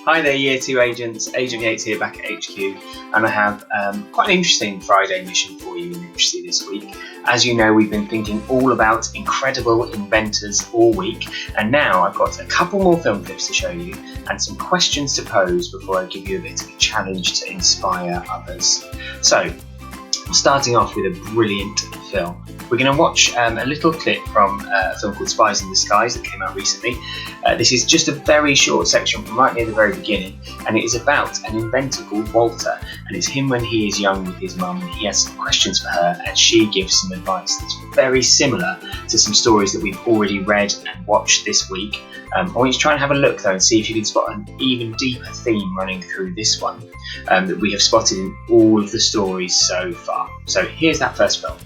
Hi there, Year 2 agents. Agent Yates here back at HQ, and I have quite an interesting Friday mission for you in Literacy this week. As you know, we've been thinking all about incredible inventors all week, and now I've got a couple more film clips to show you and some questions to pose before I give you a bit of a challenge to inspire others. So, starting off with a brilliant film. We're going to watch a little clip from a film called Spies in Disguise that came out recently. This is just a very short section from right near the very beginning, and it is about an inventor called Walter, and it's him when he is young with his mum, and he has some questions for her and she gives some advice that's very similar to some stories that we've already read and watched this week. I want you to try and have a look though and see if you can spot an even deeper theme running through this one that we have spotted in all of the stories so far. So here's that first film.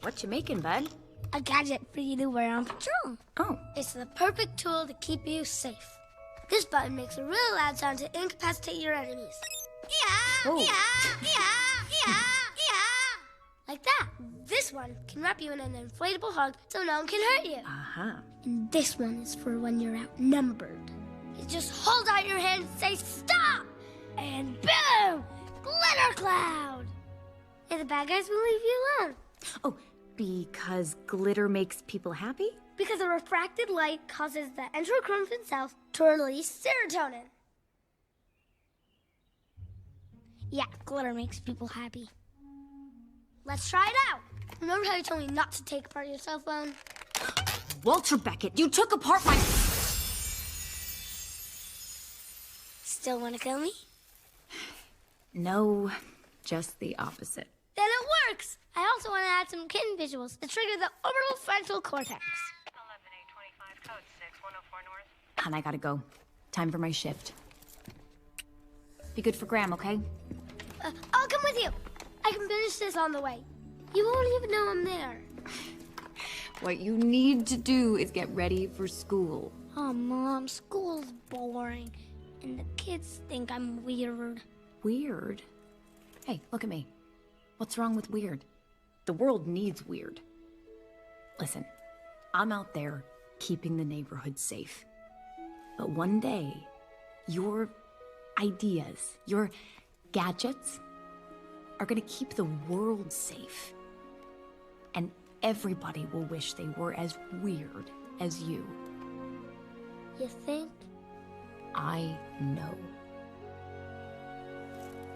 What you making, bud? A gadget for you to wear on patrol. Oh. It's the perfect tool to keep you safe. This button makes a really loud sound to incapacitate your enemies. Yeah, Oh. yeah. Like that. This one can wrap you in an inflatable hug so no one can hurt you. Uh-huh. And this one is for when you're outnumbered. You just hold out your hand and say, stop! And boom! Glitter cloud! And the bad guys will leave you alone. Oh, because glitter makes people happy? Because the refracted light causes the enterochromatin cells to release serotonin. Yeah, glitter makes people happy. Let's try it out. Remember how you told me not to take apart your cell phone? Walter Beckett, you took apart my... Still want to kill me? No, just the opposite. Then it works! I also want to add some kitten visuals to trigger the orbital frontal cortex. 11825, code 6104 north. Hon, I gotta go. Time for my shift. Be good for Graham, okay? I'll come with you. I can finish this on the way. You won't even know I'm there. What you need to do is get ready for school. Oh, Mom, school's boring. And the kids think I'm weird. Weird? Hey, look at me. What's wrong with weird? The world needs weird. Listen, I'm out there keeping the neighborhood safe. But one day, your ideas, your gadgets, are gonna keep the world safe. And everybody will wish they were as weird as you. You think? I know.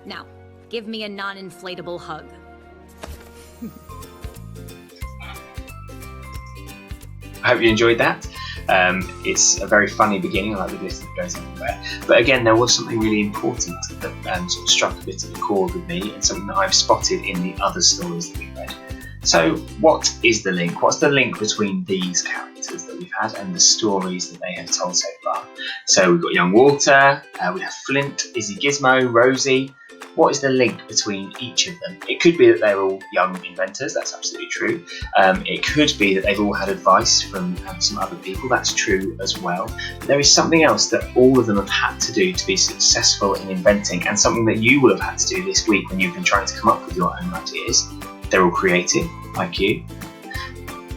Now, give me a non-inflatable hug. I hope you enjoyed that. It's a very funny beginning. I like the glitter that goes everywhere. But again, there was something really important that sort of struck a bit of a chord with me, and something that I've spotted in the other stories that we've read. So, what is the link? What's the link between these characters that we've had and the stories that they have told so far? So, we've got young Walter, we have Flint, Izzy Gizmo, Rosie. What is the link between each of them? It could be that they're all young inventors, that's absolutely true. It could be that they've all had advice from some other people, that's true as well. But there is something else that all of them have had to do to be successful in inventing, and something that you will have had to do this week when you've been trying to come up with your own ideas. They're all creative, like you.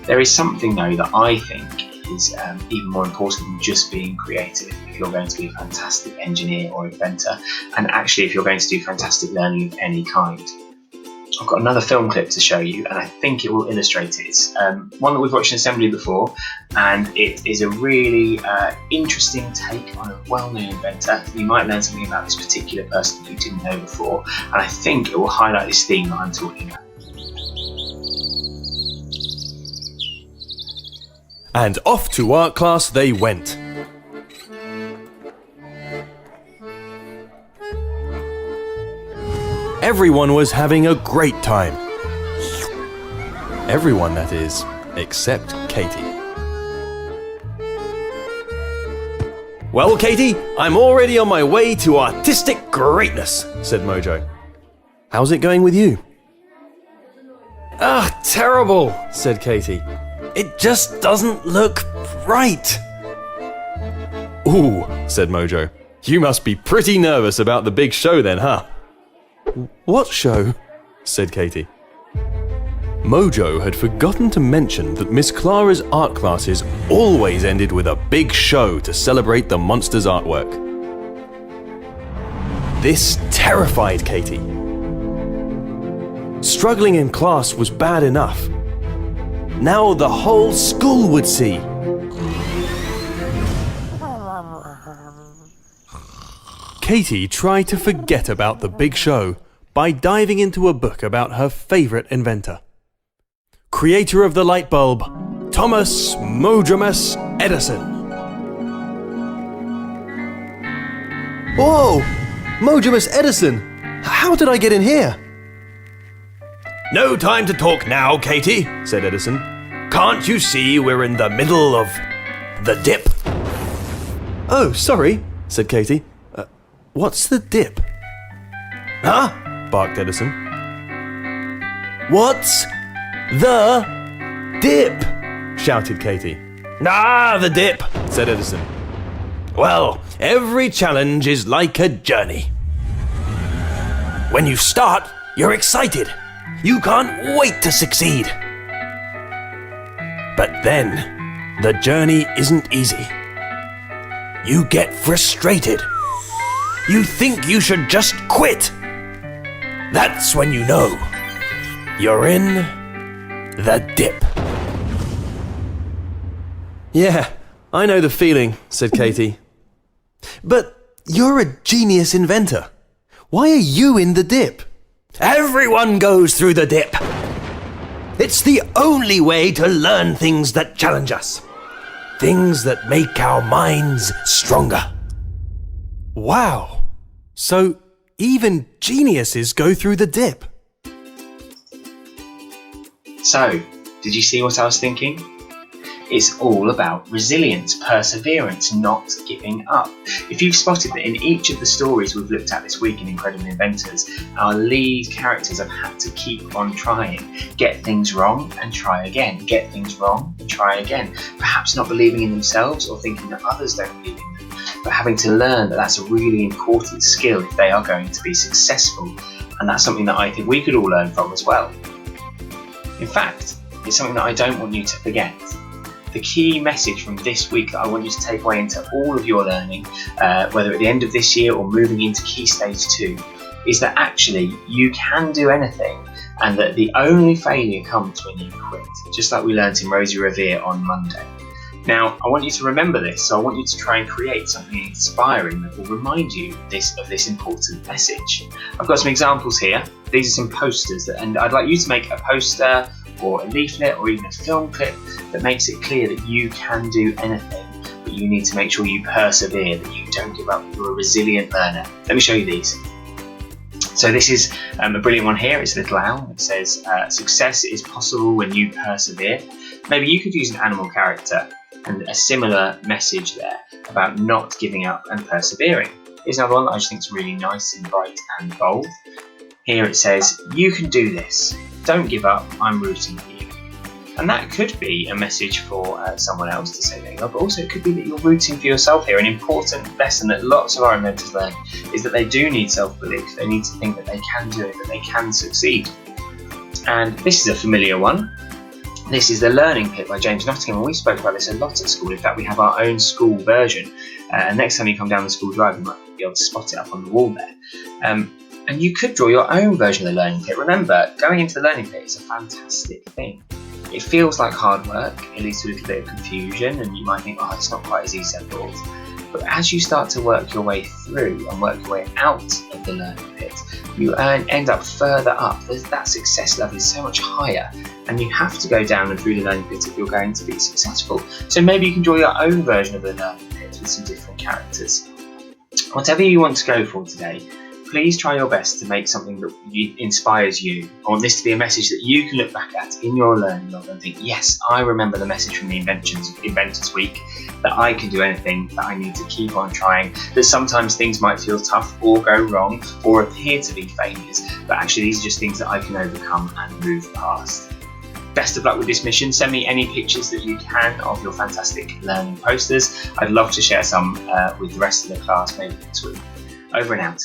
There is something though that I think is even more important than just being creative if you're going to be a fantastic engineer or inventor, and actually if you're going to do fantastic learning of any kind. I've got another film clip to show you, and I think it will illustrate it. It's one that we've watched in assembly before, and it is a really interesting take on a well-known inventor. You might learn something about this particular person that you didn't know before, and I think it will highlight this theme that I'm talking about. And off to art class they went. Everyone was having a great time. Everyone, that is, except Katie. Well, Katie, I'm already on my way to artistic greatness, said Mojo. How's it going with you? Ah, terrible, said Katie. It just doesn't look right. Ooh, said Mojo. You must be pretty nervous about the big show then, huh? What show? Said Katie. Mojo had forgotten to mention that Miss Clara's art classes always ended with a big show to celebrate the monster's artwork. This terrified Katie. Struggling in class was bad enough. Now the whole school would see. Katie tried to forget about the big show by diving into a book about her favourite inventor. Creator of the light bulb, Thomas Mojomus Edison. Whoa! Mojomus Edison! How did I get in here? No time to talk now, Katie, said Edison. Can't you see we're in the middle of the dip? Oh, sorry, said Katie. What's the dip? Huh? Barked Edison. What's the dip? Shouted Katie. Ah, the dip, said Edison. Well, every challenge is like a journey. When you start, you're excited. You can't wait to succeed. But then, the journey isn't easy. You get frustrated. You think you should just quit. That's when you know you're in the dip. Yeah, I know the feeling, said Katie. But you're a genius inventor. Why are you in the dip? Everyone goes through the dip. It's the only way to learn things that challenge us. Things that make our minds stronger. Wow. So even geniuses go through the dip. So, did you see what I was thinking? It's all about resilience, perseverance, not giving up. If you've spotted that in each of the stories we've looked at this week in Incredible Inventors, our lead characters have had to keep on trying. Get things wrong and try again. Get things wrong and try again. Perhaps not believing in themselves or thinking that others don't believe in them, but having to learn that that's a really important skill if they are going to be successful. And that's something that I think we could all learn from as well. In fact, it's something that I don't want you to forget. The key message from this week that I want you to take away into all of your learning, whether at the end of this year or moving into Key Stage 2, is that actually you can do anything and that the only failure comes when you quit, just like we learnt in Rosie Revere on Monday. Now, I want you to remember this, so I want you to try and create something inspiring that will remind you of this important message. I've got some examples here. These are some posters, and I'd like you to make a poster or a leaflet or even a film clip that makes it clear that you can do anything, but you need to make sure you persevere, that you don't give up, you're a resilient learner. Let me show you these. So this is a brilliant one here. It's a little owl. It says, success is possible when you persevere. Maybe you could use an animal character and a similar message there about not giving up and persevering. Here's another one that I just think is really nice and bright and bold. Here it says, you can do this. Don't give up, I'm rooting for you. And that could be a message for someone else to say there, but also it could be that you're rooting for yourself here. An important lesson that lots of our inventors learn is that they do need self-belief. They need to think that they can do it, that they can succeed. And this is a familiar one. This is the Learning Pit by James Nottingham, and we spoke about this a lot at school. In fact, we have our own school version. And next time you come down the school drive, you might be able to spot it up on the wall there. And you could draw your own version of the Learning Pit. Remember, going into the Learning Pit is a fantastic thing. It feels like hard work, it leads to a little bit of confusion, and you might think, oh, it's not quite as easy as I thought. But as you start to work your way through and work your way out of the Learning Pit, you end up further up. That success level is so much higher, and you have to go down and through the Learning Pit if you're going to be successful. So maybe you can draw your own version of the Learning Pit with some different characters. Whatever you want to go for today, please try your best to make something that inspires you. I want this to be a message that you can look back at in your learning log and think, yes, I remember the message from the Inventors Week, that I can do anything, that I need to keep on trying, that sometimes things might feel tough or go wrong or appear to be failures, but actually these are just things that I can overcome and move past. Best of luck with this mission. Send me any pictures that you can of your fantastic learning posters. I'd love to share some with the rest of the class maybe next week. Over and out.